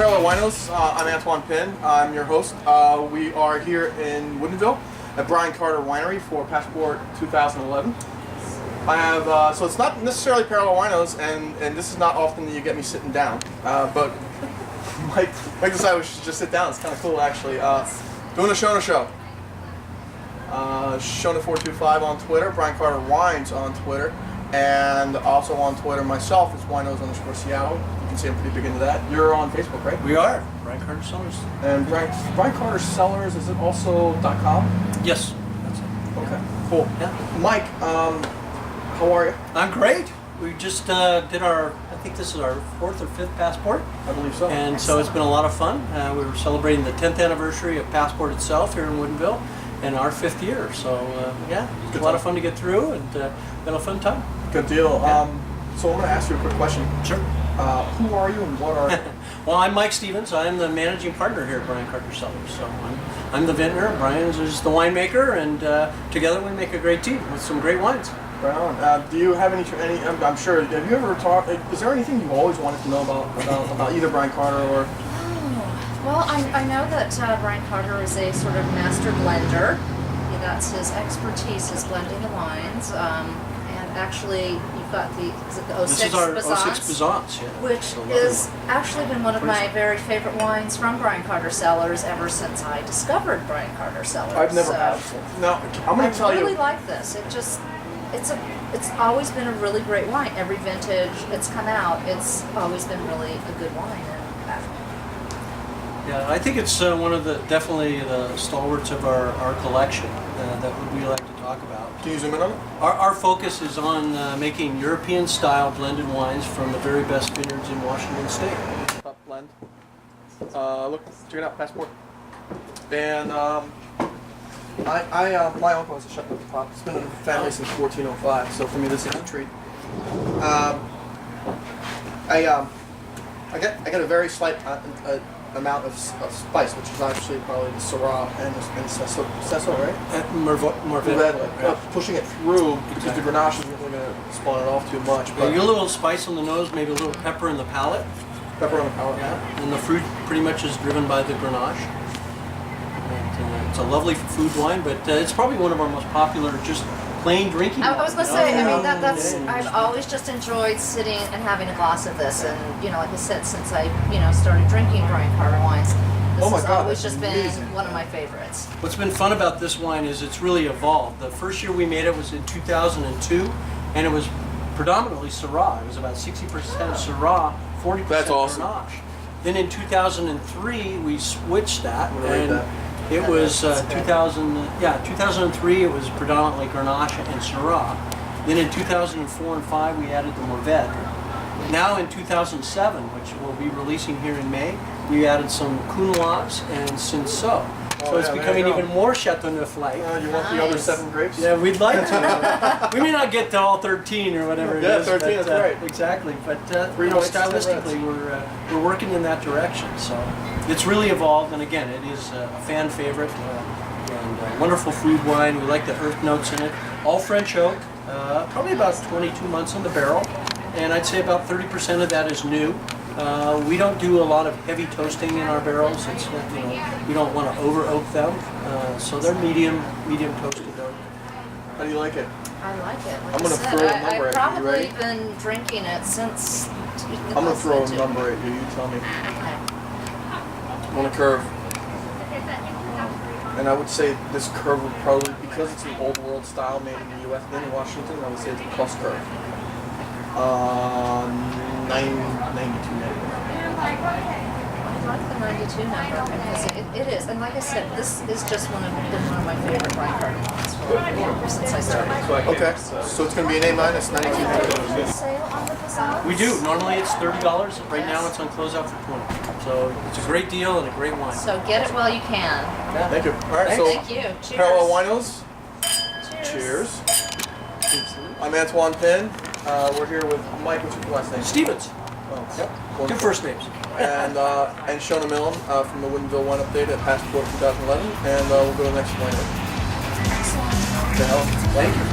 Parallel Winos. I'm Antoine Pinn. I'm your host. We are here in Woodinville at Brian Carter Winery for Passport 2011. I have, so it's not necessarily Parallel Winos, and this is not often that you get me sitting down, but Mike decided we should just sit down. It's kind of cool, actually. Doing a Shona show. Shona425 on Twitter, Brian Carter Wines on Twitter, and also on Twitter myself is Winos_Seattle. You can see I'm pretty big into that. You're on Facebook, right? We are. Brian Carter Cellars. And Brian Carter Cellars, is it also .com? Yes. That's it. Okay, cool. Yeah. Mike, how are you? I'm great. We just did our, I think this is our 4th or 5th Passport. I believe so. And so it's been a lot of fun. We were celebrating the 10th anniversary of Passport itself here in Woodinville and our 5th year. So yeah, it's a lot of fun to get through and been a fun time. Good deal. Yeah. So I'm going to ask you a quick question. Sure. Who are you and what are you? Well, I'm Mike Stevens. I'm the managing partner here at Brian Carter Cellars. So I'm the vintner. Brian is the winemaker, and together we make a great team with some great wines. Right on. Do you have any? I'm sure. Have you ever talked? Is there anything you've always wanted to know about either Brian Carter or? Well, I know that Brian Carter is a sort of master blender. That's his expertise, is blending the wines. And actually, you've got is it the 06 This is our Byzance? 06 Byzance, yeah. Which has actually been one of my very favorite wines from Brian Carter Cellars ever since I discovered Brian Carter Cellars. I've never had it. Now, I'm going to tell you. I really like this. It's always been a really great wine. Every vintage it's come out, it's always been really a good wine. Yeah, I think it's one of definitely the stalwarts of our collection that we like to talk about. Can you zoom in on it? Our focus is on making European-style blended wines from the very best vineyards in Washington State. Top blend. Look, check it out, Passport. And my uncle has a shop at the top. It's been in the family since 1405, so for me this is a treat. I get a very slight amount of spice, which is actually probably the Syrah and Cesso, right? Mourvedre. Pushing it through because the Grenache isn't really going to spawn it off too much. But You get a little spice on the nose, maybe a little pepper in the palate. Pepper on the palate. Yeah, and the fruit pretty much is driven by the Grenache. It's a lovely food wine, but it's probably one of our most popular just plain drinking wines. I was going to say, I mean, that's I've always just enjoyed sitting and having a glass of this, and like I said, since I started drinking Brian Carter wines, this has always just been one of my favorites. What's been fun about this wine is it's really evolved. The first year we made it was in 2002, and it was predominantly Syrah. It was about 60% Syrah, 40% Grenache. Then in 2003 we switched that, and it was 2003 it was predominantly Grenache and Syrah. Then in 2004 and 5 we added the Mourvedre. Now in 2007, which we'll be releasing here in May, we added some Counoise and Cinsault. So it's becoming even more Chateau Neuf-like. You want the other 7 grapes? Yeah, we'd like to. We may not get to all 13 or whatever it is. 13, that's right. Exactly, but stylistically we're working in that direction. So it's really evolved, and again, it is a fan favorite and a wonderful food wine. We like the earth notes in it. All French oak, probably about 22 months in the barrel, and I'd say about 30% of that is new. We don't do a lot of heavy toasting in our barrels. It's we don't want to over oak them, so they're medium toasted oak. How do you like it? I like it. Like I'm going to throw a number I've at you. You ready? probably been drinking it since 2002. I'm going to throw a number at you. You tell me. Okay. On a curve. And I would say this curve would probably, because it's an old world style made in the U.S. and in Washington, I would say it's a plus curve. 92 maybe. I like the 92 number because it is, and like I said, this is just been one of my favorite Brian Carter wines since I started. Okay, so it's going to be an A-, 92 maybe. Sale on the Byzance? We do. Normally it's $30. Right now it's on closeout for $20. So it's a great deal and a great wine. So get it while you can. Yeah. Thank you. All right, so Thank you. Cheers. Parallel Winos. Cheers. Cheers. I'm Antoine Pinn. We're here with Mike. What's your last name? Stevens. Oh, Yep. Two first names. And Shona Millen from the Woodinville Wine Update at Passport 2011. And we'll go to the next winery. Excellent. The hell? Thank you.